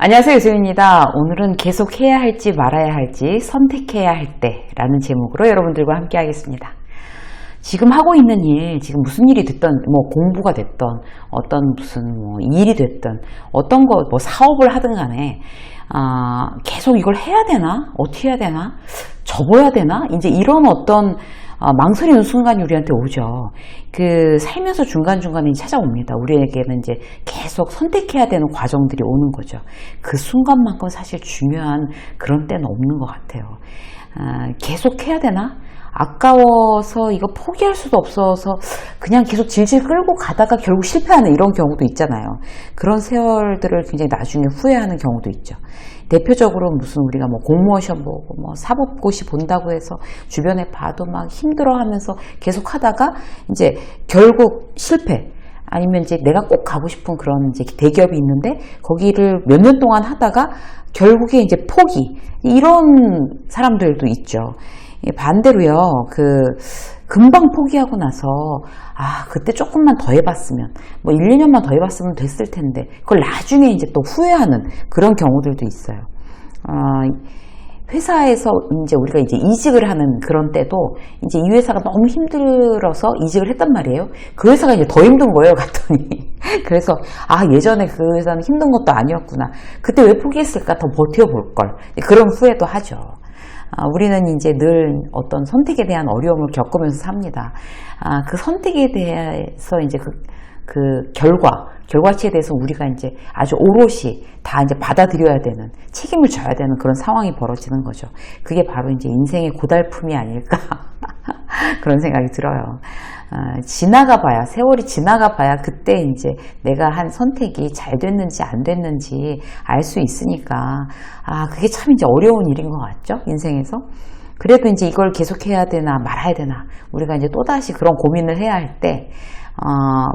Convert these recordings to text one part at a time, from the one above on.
안녕하세요, 유수입니다. 오늘은 계속 해야 할지 말아야 할지 선택해야 할 때라는 제목으로 여러분들과 함께 하겠습니다. 지금 하고 있는 일, 지금 무슨 일이 됐던, 공부가 됐던, 어떤 무슨 일이 됐던, 어떤 거, 사업을 하든 간에, 계속 이걸 해야 되나? 어떻게 해야 되나? 접어야 되나? 이제 이런 어떤, 망설이는 순간이 우리한테 오죠. 살면서 중간중간에 찾아옵니다. 우리에게는 이제 계속 선택해야 되는 과정들이 오는 거죠. 그 순간만큼 사실 중요한 그런 때는 없는 것 같아요. 계속 해야 되나? 아까워서 이거 포기할 수도 없어서 그냥 계속 질질 끌고 가다가 결국 실패하는 이런 경우도 있잖아요. 그런 세월들을 굉장히 나중에 후회하는 경우도 있죠. 대표적으로 무슨 우리가 공무원 시험 보고 사법고시 본다고 해서 주변에 봐도 막 힘들어 하면서 계속 하다가 이제 결국 실패. 아니면 이제 내가 꼭 가고 싶은 그런 이제 대기업이 있는데 거기를 몇 년 동안 하다가 결국에 이제 포기. 이런 사람들도 있죠. 반대로요, 금방 포기하고 나서, 그때 조금만 더 해봤으면, 1, 2년만 더 해봤으면 됐을 텐데, 그걸 나중에 이제 또 후회하는 그런 경우들도 있어요. 회사에서 이제 우리가 이제 이직을 하는 그런 때도, 이제 이 회사가 너무 힘들어서 이직을 했단 말이에요. 그 회사가 이제 더 힘든 거예요, 갔더니. 그래서, 예전에 그 회사는 힘든 것도 아니었구나. 그때 왜 포기했을까? 더 버텨볼걸. 그런 후회도 하죠. 우리는 이제 늘 어떤 선택에 대한 어려움을 겪으면서 삽니다. 그 선택에 대해서 이제 결과치에 대해서 우리가 이제 아주 오롯이 다 이제 받아들여야 되는, 책임을 져야 되는 그런 상황이 벌어지는 거죠. 그게 바로 이제 인생의 고달픔이 아닐까. 그런 생각이 들어요. 세월이 지나가 봐야 그때 이제 내가 한 선택이 잘 됐는지 안 됐는지 알 수 있으니까, 그게 참 이제 어려운 일인 것 같죠? 인생에서. 그래도 이제 이걸 계속해야 되나 말아야 되나, 우리가 이제 또다시 그런 고민을 해야 할 때,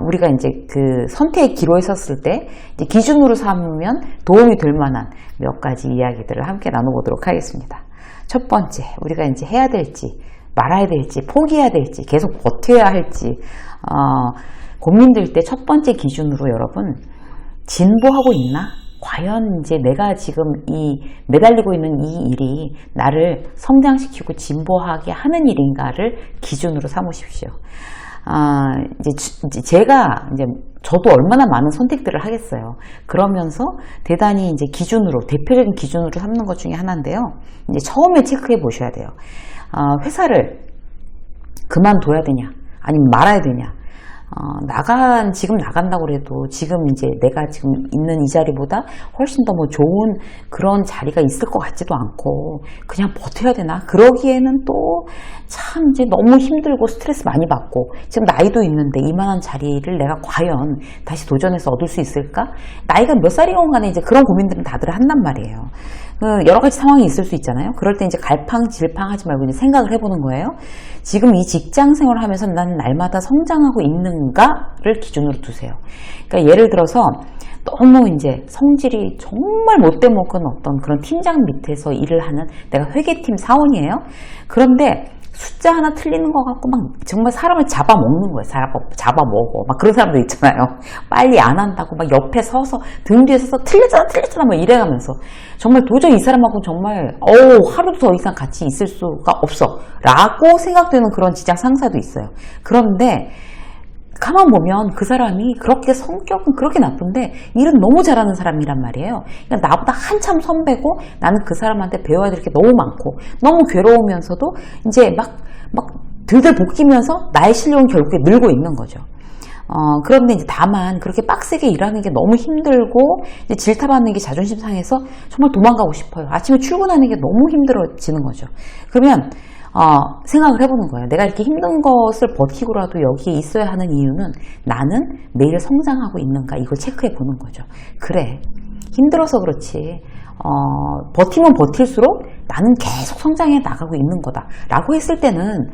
우리가 이제 그 선택의 기로에 섰을 때, 이제 기준으로 삼으면 도움이 될 만한 몇 가지 이야기들을 함께 나눠보도록 하겠습니다. 첫 번째, 우리가 이제 해야 될지, 말아야 될지, 포기해야 될지, 계속 버텨야 할지, 고민될 때 첫 번째 기준으로 여러분, 진보하고 있나? 과연 이제 내가 지금 매달리고 있는 이 일이 나를 성장시키고 진보하게 하는 일인가를 기준으로 삼으십시오. 저도 얼마나 많은 선택들을 하겠어요. 그러면서 대단히 이제 대표적인 기준으로 삼는 것 중에 하나인데요. 이제 처음에 체크해 보셔야 돼요. 회사를 그만둬야 되냐, 아니면 말아야 되냐. 지금 나간다고 해도 지금 이제 내가 지금 있는 이 자리보다 훨씬 더 좋은 그런 자리가 있을 것 같지도 않고 그냥 버텨야 되나? 그러기에는 또 참 이제 너무 힘들고 스트레스 많이 받고 지금 나이도 있는데 이만한 자리를 내가 과연 다시 도전해서 얻을 수 있을까? 나이가 몇 살이건 간에 이제 그런 고민들은 다들 한단 말이에요. 여러 가지 상황이 있을 수 있잖아요. 그럴 때 이제 갈팡질팡 하지 말고 이제 생각을 해보는 거예요. 지금 이 직장 생활을 하면서 난 날마다 성장하고 있는가를 기준으로 두세요. 그러니까 예를 들어서 너무 이제 성질이 정말 못돼 먹은 어떤 그런 팀장 밑에서 일을 하는 내가 회계팀 사원이에요. 그런데 숫자 하나 틀리는 것 같고 막 정말 사람을 잡아먹는 거예요. 잡아먹어. 막 그런 사람들 있잖아요. 빨리 안 한다고 막 옆에 서서 등 뒤에 서서 틀렸잖아 막 이래가면서 정말 도저히 이 사람하고 정말 하루도 더 이상 같이 있을 수가 없어 라고 생각되는 그런 직장 상사도 있어요. 그런데 가만 보면 그 사람이 그렇게 성격은 그렇게 나쁜데 일은 너무 잘하는 사람이란 말이에요. 그러니까 나보다 한참 선배고 나는 그 사람한테 배워야 될 게 너무 많고 너무 괴로우면서도 이제 막 들들 볶이면서 나의 실력은 결국에 늘고 있는 거죠. 그런데 이제 다만 그렇게 빡세게 일하는 게 너무 힘들고 이제 질타받는 게 자존심 상해서 정말 도망가고 싶어요. 아침에 출근하는 게 너무 힘들어지는 거죠. 그러면 생각을 해보는 거예요. 내가 이렇게 힘든 것을 버티고라도 여기에 있어야 하는 이유는 나는 매일 성장하고 있는가 이걸 체크해 보는 거죠. 그래, 힘들어서 그렇지 버티면 버틸수록 나는 계속 성장해 나가고 있는 거다 라고 했을 때는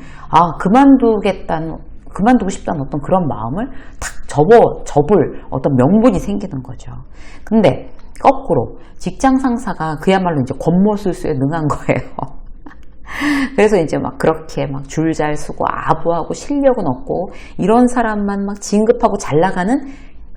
그만두고 싶다는 어떤 그런 마음을 탁 접을 어떤 명분이 생기는 거죠. 근데 거꾸로 직장 상사가 그야말로 이제 권모술수에 능한 거예요. 그래서 이제 그렇게 줄 잘 서고 아부하고 실력은 없고 이런 사람만 진급하고 잘 나가는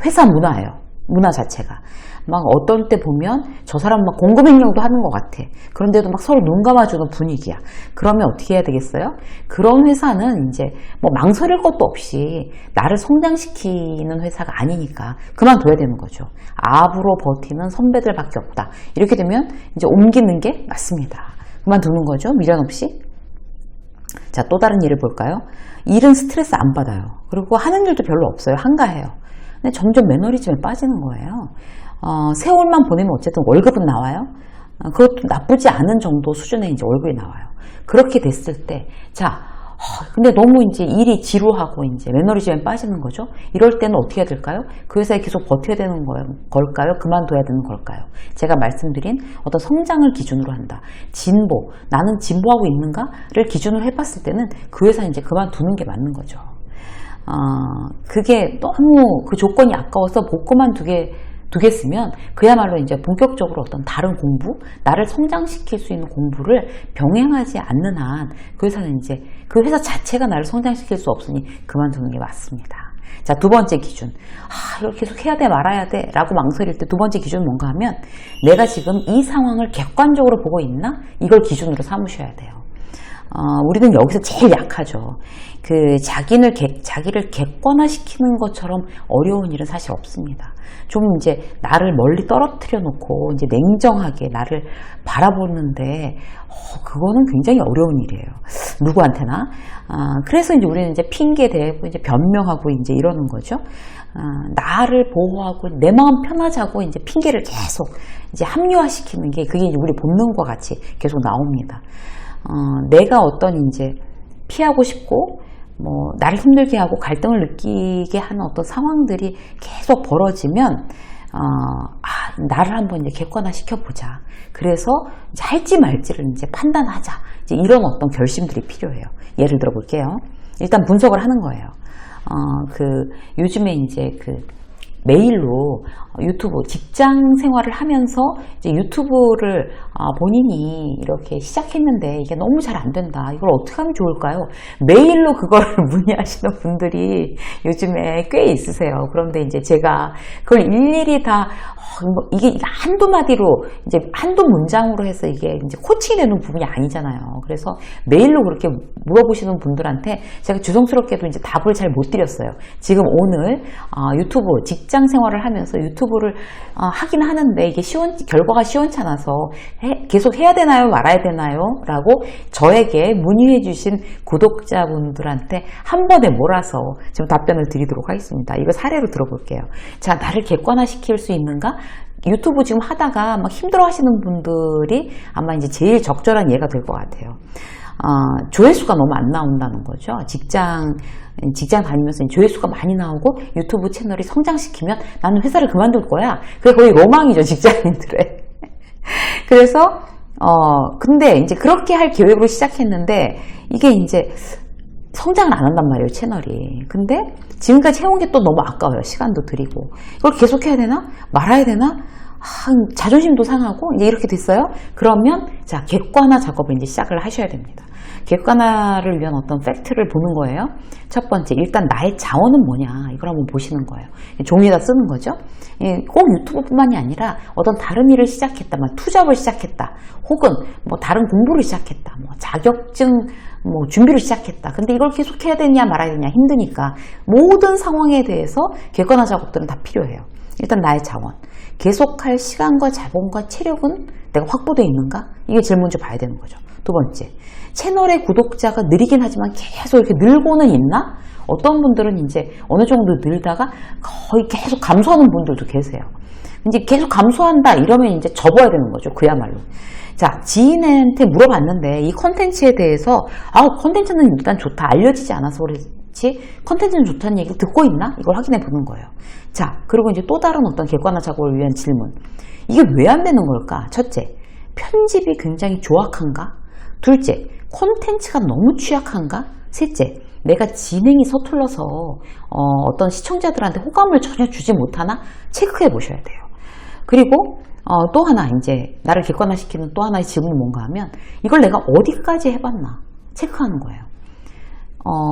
회사 문화예요. 문화 자체가. 막 어떤 때 보면 저 사람 막 공급행령도 하는 것 같아. 그런데도 막 서로 눈 감아주는 분위기야. 그러면 어떻게 해야 되겠어요? 그런 회사는 이제 뭐 망설일 것도 없이 나를 성장시키는 회사가 아니니까 그만둬야 되는 거죠. 앞으로 버티는 선배들밖에 없다. 이렇게 되면 이제 옮기는 게 맞습니다. 그만두는 거죠. 미련 없이. 자, 또 다른 일을 볼까요? 일은 스트레스 안 받아요. 그리고 하는 일도 별로 없어요. 한가해요. 근데 점점 매너리즘에 빠지는 거예요. 세월만 보내면 어쨌든 월급은 나와요. 그것도 나쁘지 않은 정도 수준의 이제 월급이 나와요. 그렇게 됐을 때, 자, 근데 너무 이제 일이 지루하고 이제 매너리즘에 빠지는 거죠. 이럴 때는 어떻게 해야 될까요? 그 회사에 계속 버텨야 되는 걸까요? 그만둬야 되는 걸까요? 제가 말씀드린 어떤 성장을 기준으로 한다. 진보, 나는 진보하고 있는가를 기준으로 해봤을 때는 그 회사 이제 그만두는 게 맞는 거죠. 그게 너무 그 조건이 아까워서 못 그만두겠으면 그야말로 이제 본격적으로 어떤 다른 공부, 나를 성장시킬 수 있는 공부를 병행하지 않는 한 그 회사는 이제 그 회사 자체가 나를 성장시킬 수 없으니 그만두는 게 맞습니다. 자, 두 번째 기준. 이걸 계속 해야 돼 말아야 돼 라고 망설일 때 두 번째 기준은 뭔가 하면 내가 지금 이 상황을 객관적으로 보고 있나? 이걸 기준으로 삼으셔야 돼요. 우리는 여기서 제일 약하죠. 자기를 객관화시키는 것처럼 어려운 일은 사실 없습니다. 좀 이제 나를 멀리 떨어뜨려 놓고 이제 냉정하게 나를 바라보는데, 그거는 굉장히 어려운 일이에요. 누구한테나. 그래서 이제 우리는 이제 핑계 대고 이제 변명하고 이제 이러는 거죠. 나를 보호하고 내 마음 편하자고 이제 핑계를 계속 이제 합리화시키는 게 그게 이제 우리 본능과 같이 계속 나옵니다. 내가 어떤 이제 피하고 싶고 뭐 나를 힘들게 하고 갈등을 느끼게 하는 어떤 상황들이 계속 벌어지면 나를 한번 이제 객관화 시켜보자. 그래서 이제 할지 말지를 이제 판단하자. 이제 이런 어떤 결심들이 필요해요. 예를 들어 볼게요. 일단 분석을 하는 거예요. 요즘에 이제 메일로 유튜브 직장 생활을 하면서 이제 유튜브를 본인이 이렇게 시작했는데 이게 너무 잘 안 된다. 이걸 어떻게 하면 좋을까요? 메일로 그걸 문의하시는 분들이 요즘에 꽤 있으세요. 그런데 이제 제가 그걸 일일이 다 이게 한두 마디로 이제 한두 문장으로 해서 이게 이제 코칭이 되는 부분이 아니잖아요. 그래서 메일로 그렇게 물어보시는 분들한테 제가 죄송스럽게도 이제 답을 잘 못 드렸어요. 지금 오늘 유튜브 직장 생활을 하면서 유튜브를 하긴 하는데 이게 결과가 시원찮아서 계속 해야 되나요? 말아야 되나요? 라고 저에게 문의해 주신 구독자분들한테 한 번에 몰아서 지금 답변을 드리도록 하겠습니다. 이거 사례로 들어볼게요. 자, 나를 객관화시킬 수 있는가? 유튜브 지금 하다가 막 힘들어 하시는 분들이 아마 이제 제일 적절한 예가 될 것 같아요. 조회수가 너무 안 나온다는 거죠. 직장 다니면서 조회수가 많이 나오고 유튜브 채널이 성장시키면 나는 회사를 그만둘 거야. 그게 거의 로망이죠, 직장인들의. 그래서, 근데 이제 그렇게 할 계획으로 시작했는데 이게 이제 성장을 안 한단 말이에요, 채널이. 근데 지금까지 해온 게 또 너무 아까워요. 시간도 들이고. 이걸 계속 해야 되나? 말아야 되나? 자존심도 상하고 이제 이렇게 됐어요. 그러면 자, 객관화 작업을 이제 시작을 하셔야 됩니다. 객관화를 위한 어떤 팩트를 보는 거예요. 첫 번째, 일단 나의 자원은 뭐냐 이걸 한번 보시는 거예요. 종이에다 쓰는 거죠. 꼭 유튜브뿐만이 아니라 어떤 다른 일을 시작했다, 투잡을 시작했다, 혹은 뭐 다른 공부를 시작했다, 뭐 자격증 준비를 시작했다. 근데 이걸 계속 해야 되냐 말아야 되냐 힘드니까 모든 상황에 대해서 객관화 작업들은 다 필요해요. 일단 나의 자원, 계속할 시간과 자본과 체력은 내가 확보되어 있는가? 이게 제일 먼저 봐야 되는 거죠. 두 번째, 채널의 구독자가 느리긴 하지만 계속 이렇게 늘고는 있나? 어떤 분들은 이제 어느 정도 늘다가 거의 계속 감소하는 분들도 계세요. 이제 계속 감소한다 이러면 이제 접어야 되는 거죠. 그야말로. 자, 지인한테 물어봤는데 이 컨텐츠에 대해서 컨텐츠는 일단 좋다. 알려지지 않아서 그렇지 컨텐츠는 좋다는 얘기를 듣고 있나? 이걸 확인해 보는 거예요. 자, 그리고 이제 또 다른 어떤 객관화 작업을 위한 질문. 이게 왜 안 되는 걸까? 첫째, 편집이 굉장히 조악한가? 둘째, 콘텐츠가 너무 취약한가? 셋째, 내가 진행이 서툴러서 어떤 시청자들한테 호감을 전혀 주지 못하나? 체크해 보셔야 돼요. 그리고 또 하나 이제 나를 객관화시키는 또 하나의 질문은 뭔가 하면 이걸 내가 어디까지 해봤나? 체크하는 거예요.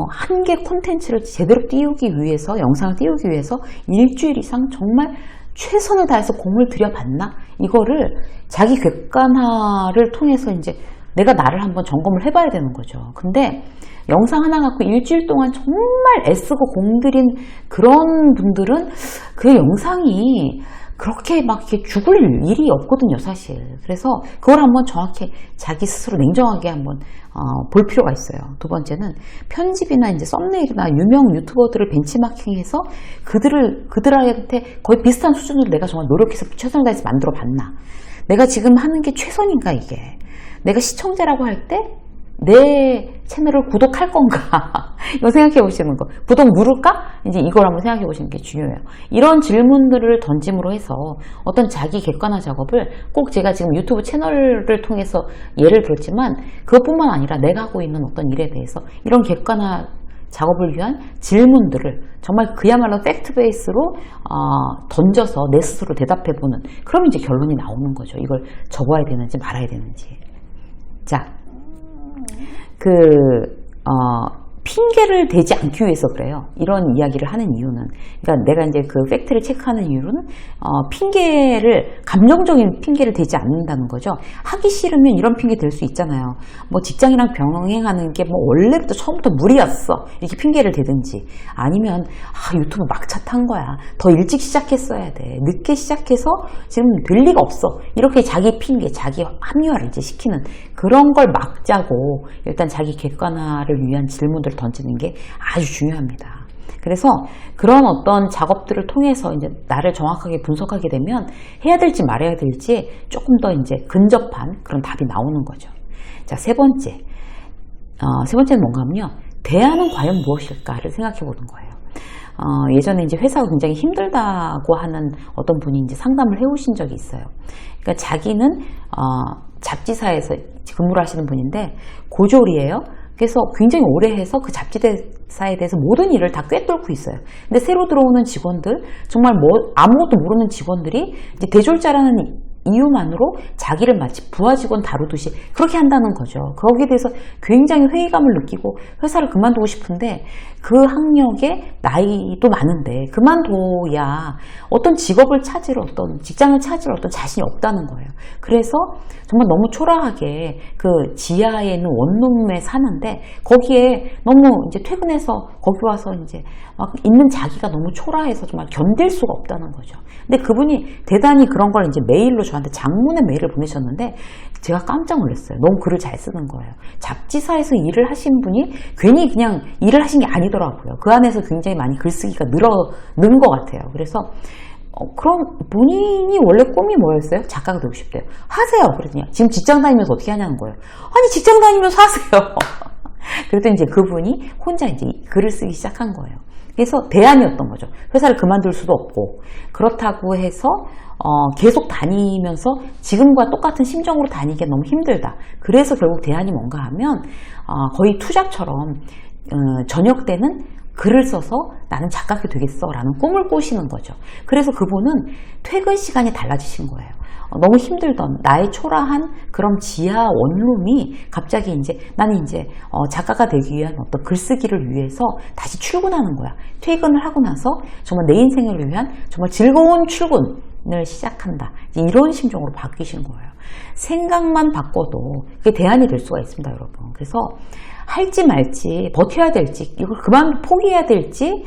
한 개 콘텐츠를 제대로 띄우기 위해서, 영상을 띄우기 위해서 일주일 이상 정말 최선을 다해서 공을 들여봤나? 이거를 자기 객관화를 통해서 이제 내가 나를 한번 점검을 해봐야 되는 거죠. 근데 영상 하나 갖고 일주일 동안 정말 애쓰고 공들인 그런 분들은 그 영상이 그렇게 막 이렇게 죽을 일이 없거든요, 사실. 그래서 그걸 한번 정확히 자기 스스로 냉정하게 한번 볼 필요가 있어요. 두 번째는 편집이나 이제 썸네일이나 유명 유튜버들을 벤치마킹해서 그들한테 거의 비슷한 수준으로 내가 정말 노력해서 최선을 다해서 만들어 봤나? 내가 지금 하는 게 최선인가, 이게? 내가 시청자라고 할 때 내 채널을 구독할 건가? 이거 생각해 보시는 거. 구독 누를까? 이제 이걸 한번 생각해 보시는 게 중요해요. 이런 질문들을 던짐으로 해서 어떤 자기 객관화 작업을 꼭 제가 지금 유튜브 채널을 통해서 예를 들었지만 그것뿐만 아니라 내가 하고 있는 어떤 일에 대해서 이런 객관화 작업을 위한 질문들을 정말 그야말로 팩트 베이스로 던져서 내 스스로 대답해보는, 그럼 이제 결론이 나오는 거죠. 이걸 접어야 되는지 말아야 되는지. 자, 핑계를 대지 않기 위해서 그래요. 이런 이야기를 하는 이유는, 그러니까 내가 이제 그 팩트를 체크하는 이유는 감정적인 핑계를 대지 않는다는 거죠. 하기 싫으면 이런 핑계 댈 수 있잖아요. 뭐 직장이랑 병행하는 게 뭐 원래부터 처음부터 무리였어, 이렇게 핑계를 대든지, 아니면 유튜브 막차 탄 거야, 더 일찍 시작했어야 돼, 늦게 시작해서 지금 될 리가 없어, 이렇게 자기 핑계, 자기 합리화를 이제 시키는 그런 걸 막자고 일단 자기 객관화를 위한 질문들을 던지는 게 아주 중요합니다. 그래서 그런 어떤 작업들을 통해서 이제 나를 정확하게 분석하게 되면 해야 될지 말아야 될지 조금 더 이제 근접한 그런 답이 나오는 거죠. 자, 세 번째는 뭔가 하면요, 대안은 과연 무엇일까를 생각해 보는 거예요. 예전에 이제 회사가 굉장히 힘들다고 하는 어떤 분이 이제 상담을 해오신 적이 있어요. 그러니까 자기는 잡지사에서 근무를 하시는 분인데 고졸이에요. 그래서 굉장히 오래 해서 그 잡지사에 대해서 모든 일을 다 꿰뚫고 있어요. 근데 새로 들어오는 직원들, 정말 아무것도 모르는 직원들이 이제 대졸자라는 이유만으로 자기를 마치 부하 직원 다루듯이 그렇게 한다는 거죠. 거기에 대해서 굉장히 회의감을 느끼고 회사를 그만두고 싶은데 그 학력에 나이도 많은데 그만둬야 어떤 직업을 찾으러, 어떤 직장을 찾으러 어떤 자신이 없다는 거예요. 그래서 정말 너무 초라하게 그 지하에 있는 원룸에 사는데 거기에 너무 이제 퇴근해서 거기 와서 이제 막 있는 자기가 너무 초라해서 정말 견딜 수가 없다는 거죠. 근데 그분이 대단히 그런 걸 이제 메일로 저한테 장문의 메일을 보내셨는데 제가 깜짝 놀랐어요. 너무 글을 잘 쓰는 거예요. 잡지사에서 일을 하신 분이 괜히 그냥 일을 하신 게 아니더라고요. 그 안에서 굉장히 많이 글쓰기가 는 것 같아요. 그래서 그럼 본인이 원래 꿈이 뭐였어요? 작가가 되고 싶대요. 하세요. 그랬더니 지금 직장 다니면서 어떻게 하냐는 거예요. 아니 직장 다니면서 하세요. 그랬더니 이제 그분이 혼자 이제 글을 쓰기 시작한 거예요. 그래서 대안이었던 거죠. 회사를 그만둘 수도 없고, 그렇다고 해서 계속 다니면서 지금과 똑같은 심정으로 다니기가 너무 힘들다. 그래서 결국 대안이 뭔가 하면 거의 투잡처럼 저녁 때는 글을 써서 나는 작가가 되겠어 라는 꿈을 꾸시는 거죠. 그래서 그분은 퇴근 시간이 달라지신 거예요. 너무 힘들던 나의 초라한 그런 지하 원룸이 갑자기 이제 나는 이제 작가가 되기 위한 어떤 글쓰기를 위해서 다시 출근하는 거야. 퇴근을 하고 나서 정말 내 인생을 위한 정말 즐거운 출근을 시작한다. 이런 심정으로 바뀌신 거예요. 생각만 바꿔도 그게 대안이 될 수가 있습니다, 여러분. 그래서 할지 말지, 버텨야 될지, 이걸 그만 포기해야 될지,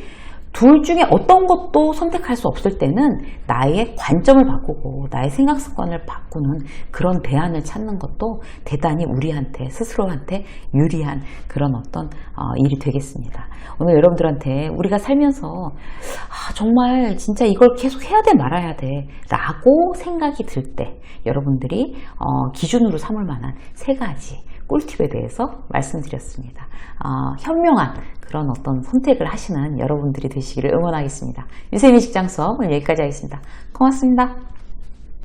둘 중에 어떤 것도 선택할 수 없을 때는 나의 관점을 바꾸고 나의 생각 습관을 바꾸는 그런 대안을 찾는 것도 대단히 우리한테, 스스로한테 유리한 그런 어떤 일이 되겠습니다. 오늘 여러분들한테 우리가 살면서 정말 진짜 이걸 계속 해야 돼 말아야 돼 라고 생각이 들 때 여러분들이 기준으로 삼을 만한 3가지 꿀팁에 대해서 말씀드렸습니다. 현명한 그런 어떤 선택을 하시는 여러분들이 되시기를 응원하겠습니다. 유세미 직장 수업 오늘 여기까지 하겠습니다. 고맙습니다.